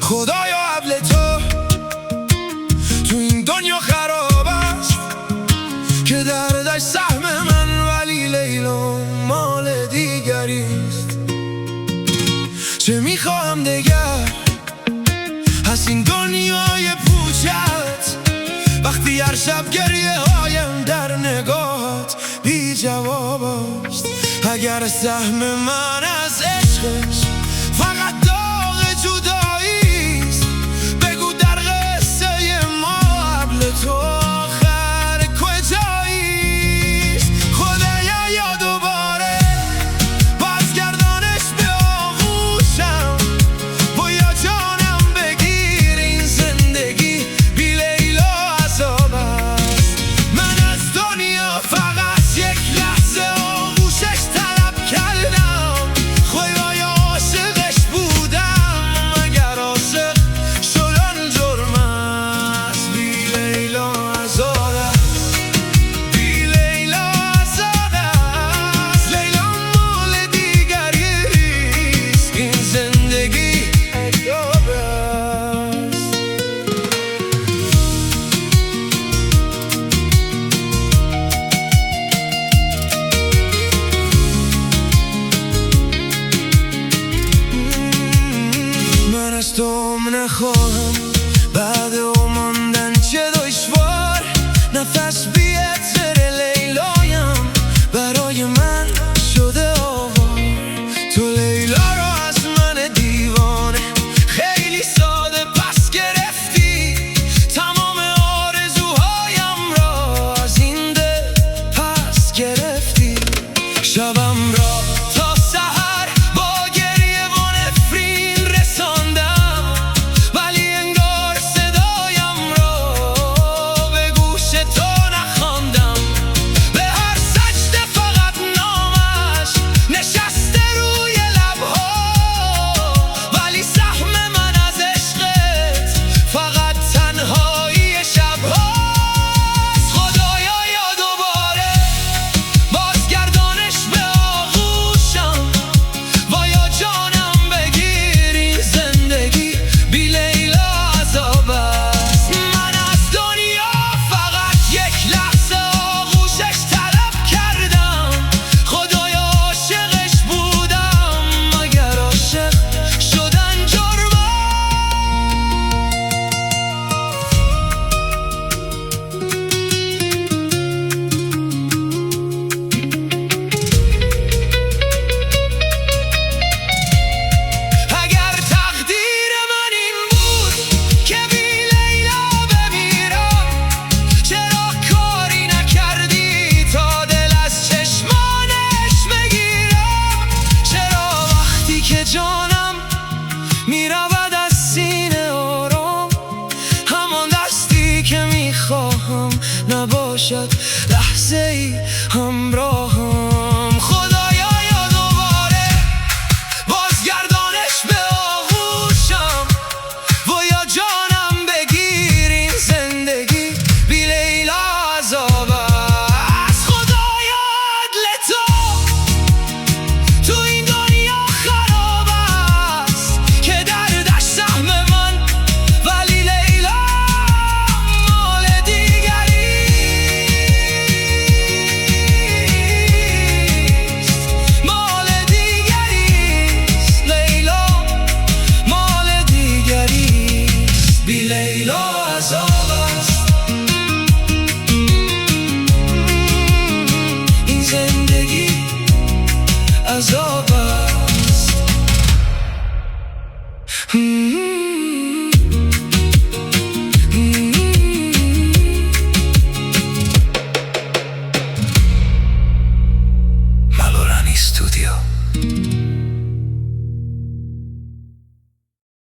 خدایا قبل تو این دنیا خراب است که دردش سهم من، ولی لیلا مال دیگریست. چه میخواهم دگر از این دنیای پوچت، وقتی هر شب گریه هایم در نگاهت بی جواب است. اگر سهم من از عشقش فقط داغ جداییست، بگو در قصه ما قبل تو آخر کجاییست. خدایا یا دوباره بازگردانش به آغوشم، و یا جانم بگیر، این زندگی بی لیلا عذاب است. من از دنیا فقط یک لحظه آغوشش طلب کردم، خدایا عاشقش بودم، اگر عاشق شدن جرم است. بی لیلا عذاب است، بی لیلا عذاب است. لیلا مال دیگریست، این زندگی عذاب است. من از تو نخواهم بعد او ماندن چه دشوار، نفس بی‌عطر لیلایم برای من شده آوار. تو لیلا رو از من دیوانه خیلی ساده پس گرفتی، تمام آرزوهایم را از این دل پس گرفتی. شبم را تا سحر با گریه و نفرین رساندم، ولی انگار صدایم را به گوش تو نخواندم. به هر سجده فقط نامش نشسته روی لبها، ولی سهم من از عشقت فقط تنهایی شبهاست. خدایا یا دوباره بازگردانش به آغوشم، و یا جانم بگیر، این زندگی بی لیلا عذاب است. من از دنیا فقط یک لحظه آغوشش طلب کردم، خدایا عاشقش بودم، اگر عاشق شدن جرم اگر تقدیر من این بود که بی لیلا بمیرم، چرا کاری نکردی تا دل از چشمانش بگیرم؟ چرا وقتی که جانم میرود از سینه آرام، همان دستی که میخواهم نباشد لحظه ای همراهم؟ خدایا یا دوباره بازگردانش به آغوشم، و یا جانم بگیر، این زندگی بی لیلا عذاب است. خدایا عدل تو این دنیا خراب است که دردش سهم من، ولی لیلا مال دیگریست. مال دیگریست، لیلا مال دیگریست. بی لیلا عذاب است، این زندگی عذاب است. Malorani Studio.